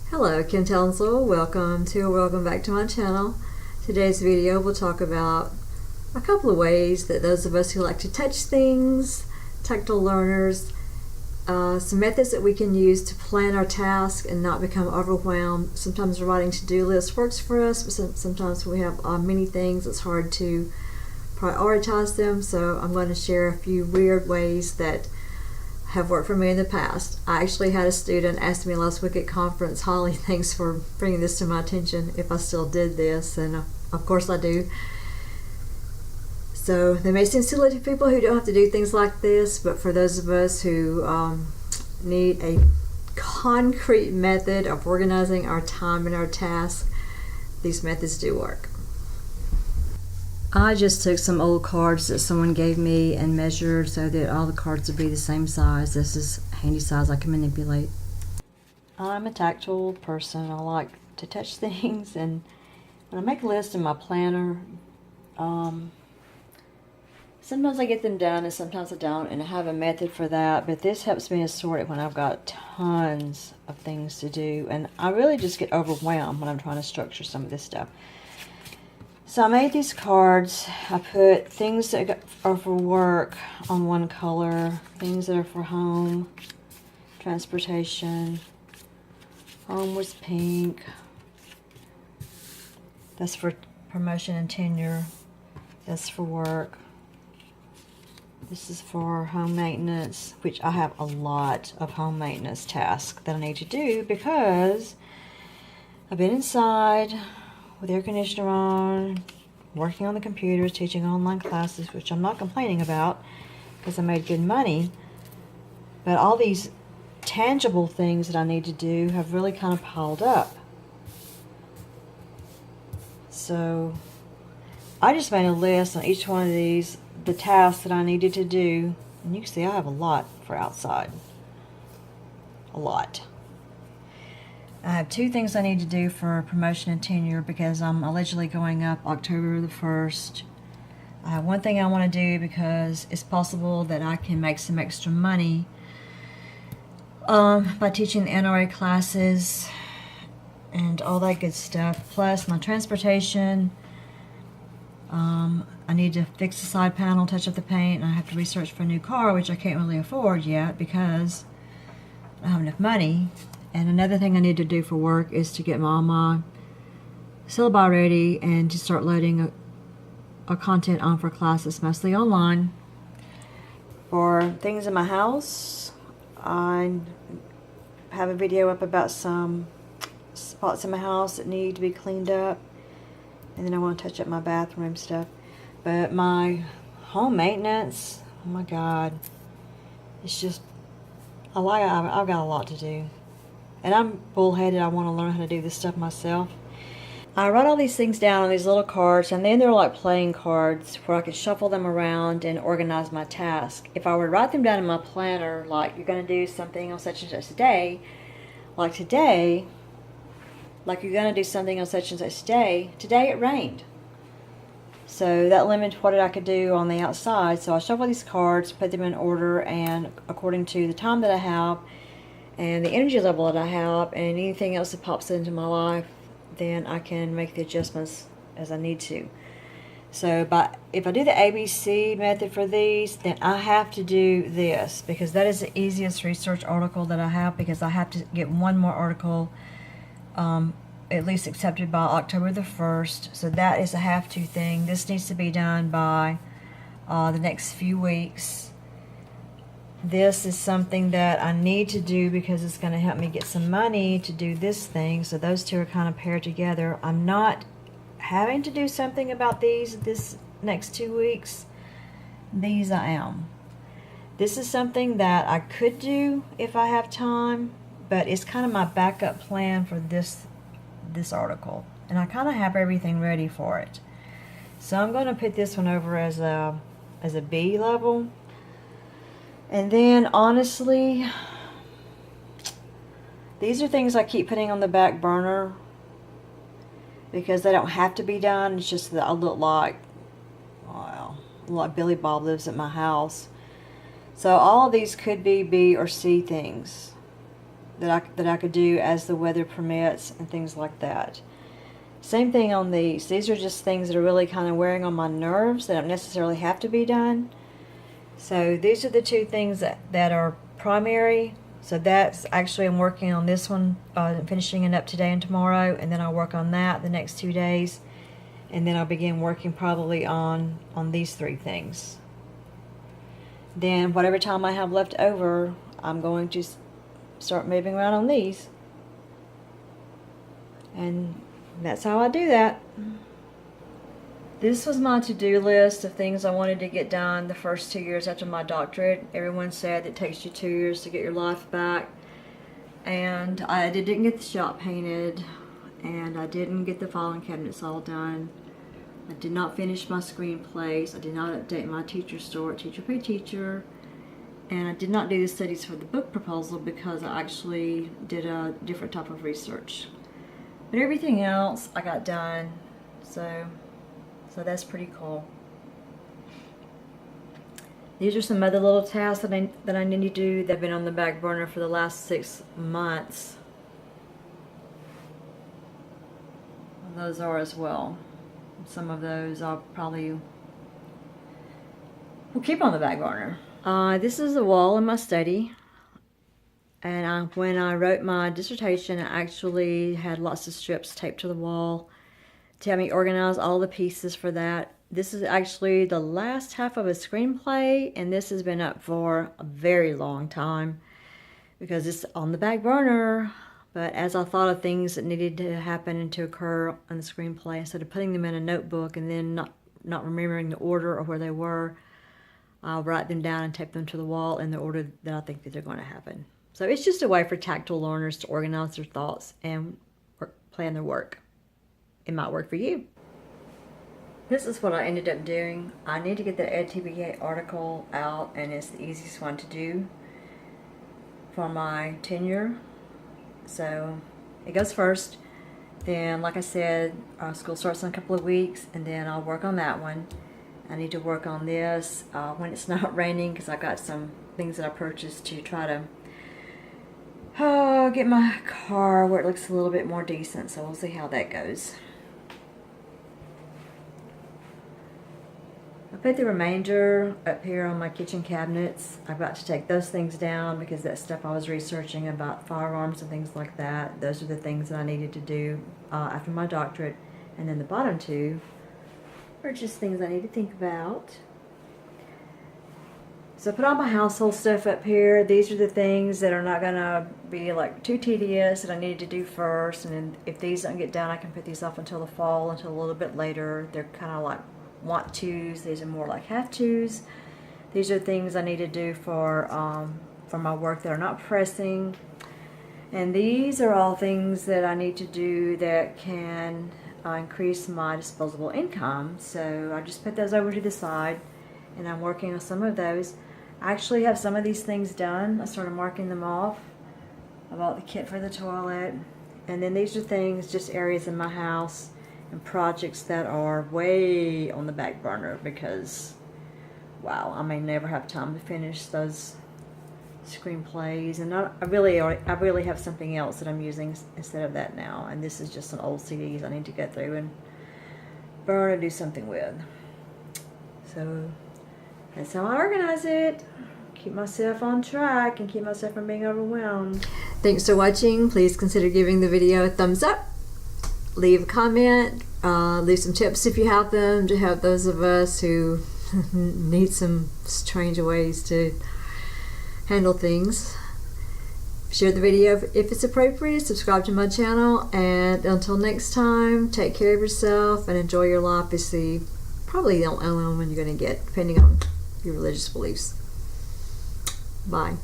Hello, Townsel. Welcome back to my channel. Today's video will talk about a couple of ways that those of us who like to touch things, tactile learners, some methods that we can use to plan our task and not become overwhelmed. Sometimes writing to-do lists works for us, but sometimes we have many things, it's hard to prioritize them. So I'm going to share a few weird ways that have worked for me in the past. I actually had a student ask me last week at conference, "Holly, thanks for bringing this to my attention, if I still did this," and of course I do. So they may seem silly to people who don't have to do things like this, but for those of us who need a concrete method of organizing our time and our tasks, these methods do work. I just took some old cards that someone gave me and measured so that all the cards would be the same size. This is handy size I can manipulate. I'm a tactile person. I like to touch things, and when I make a list in my planner, sometimes I get them done and sometimes I don't, and I have a method for that, but this helps me to sort it when I've got tons of things to do, and I really just get overwhelmed when I'm trying to structure some of this stuff. So I made these cards. I put things that are for work on one color, things that are for home, transportation. Home was pink. That's for promotion and tenure. That's for work. This is for home maintenance, which I have a lot of home maintenance tasks that I need to do because I've been inside with air conditioner on, working on the computers, teaching online classes, which I'm not complaining about because I made good money. But all these tangible things that I need to do have really kind of piled up. So I just made a list on each one of these, the tasks that I needed to do. And you can see I have a lot for outside. A lot. I have two things I need to do for promotion and tenure because I'm allegedly going up October the 1st. I have one thing I want to do because it's possible that I can make some extra money by teaching the NRA classes and all that good stuff. Plus my transportation. I need to fix the side panel, touch up the paint, and I have to research for a new car, which I can't really afford yet because I don't have enough money. And another thing I need to do for work is to get all my syllabi ready and to start loading a content on for classes, mostly online. For things in my house, I have a video up about some spots in my house that need to be cleaned up. And then I want to touch up my bathroom stuff. But my home maintenance, oh my God, it's just, I've got a lot to do. And I'm bullheaded. I want to learn how to do this stuff myself. I write all these things down on these little cards, and then they're like playing cards where I can shuffle them around and organize my task. If I were to write them down in my planner, like you're going to do something on such and such day, like today, like you're going to do something on such and such day, today it rained. So that limited what I could do on the outside. So I shuffle these cards, put them in order, and according to the time that I have, and the energy level that I have, and anything else that pops into my life, then I can make the adjustments as I need to. So if I do the ABC method for these, then I have to do this because that is the easiest research article that I have, because I have to get one more article at least accepted by October the 1st. So that is a have-to thing. This needs to be done by the next few weeks. This is something that I need to do because it's going to help me get some money to do this thing. So those two are kind of paired together. I'm not having to do something about this next 2 weeks. These I am. This is something that I could do if I have time, but it's kind of my backup plan for this article. And I kind of have everything ready for it. So I'm going to put this one over as a B level. And then, honestly, these are things I keep putting on the back burner because they don't have to be done. It's just that I look like, well, like Billy Bob lives at my house. So all of these could be B or C things. that I could do as the weather permits and things like that. Same thing on these. These are just things that are really kind of wearing on my nerves that don't necessarily have to be done. So these are the two things that are primary. So that's actually, I'm working on this one, finishing it up today and tomorrow, and then I'll work on that the next 2 days, and then I'll begin working probably on these 3 things. Then whatever time I have left over, I'm going to start moving around on these. And that's how I do that. This was my to-do list of things I wanted to get done the first 2 years after my doctorate. Everyone said it takes you 2 years to get your life back. And I didn't get the shop painted, and I didn't get the filing cabinets all done. I did not finish my screenplays. I did not update my teacher store at Teacher Pay Teacher. And I did not do the studies for the book proposal because I actually did a different type of research. But everything else I got done, so that's pretty cool. These are some other little tasks that I need to do that have been on the back burner for the last 6 months. And those are as well. Some of those I'll probably will keep on the back burner. This is the wall in my study. And when I wrote my dissertation, I actually had lots of strips taped to the wall to help me organize all the pieces for that. This is actually the last half of a screenplay, and this has been up for a very long time because it's on the back burner. But as I thought of things that needed to happen and to occur on the screenplay, instead of putting them in a notebook and then not remembering the order or where they were, I'll write them down and tape them to the wall in the order that I think that they're going to happen. So it's just a way for tactile learners to organize their thoughts and plan their work. It might work for you. This is what I ended up doing. I need to get the EdTBA article out, and it's the easiest one to do for my tenure. So it goes first. Then, like I said, school starts in a couple of weeks, and then I'll work on that one. I need to work on this when it's not raining, because I got some things that I purchased to try to get my car where it looks a little bit more decent. So we'll see how that goes. I put the remainder up here on my kitchen cabinets. I've got to take those things down because that stuff I was researching about firearms and things like that. Those are the things that I needed to do after my doctorate. And then the bottom 2 are just things I need to think about. So I put all my household stuff up here. These are the things that are not going to be like too tedious that I needed to do first. And then if these don't get done, I can put these off until the fall, until a little bit later. They're kind of like want tos. These are more like have tos. These are things I need to do for my work that are not pressing. And these are all things that I need to do that can increase my disposable income. So I just put those over to the side, and I'm working on some of those. I actually have some of these things done. I started marking them off. I bought the kit for the toilet. And then these are things, just areas in my house and projects that are way on the back burner because, wow, I may never have time to finish those screenplays. And I really have something else that I'm using instead of that now. And this is just some old CDs I need to get through and burn and do something with. So that's how I organize it. Keep myself on track and keep myself from being overwhelmed. Thanks for watching. Please consider giving the video a thumbs up. Leave a comment. Leave some tips if you have them to help those of us who need some strange ways to handle things. Share the video if it's appropriate. Subscribe to my channel. And until next time, take care of yourself and enjoy your life. It's probably the only one you're going to get, depending on your religious beliefs. Bye.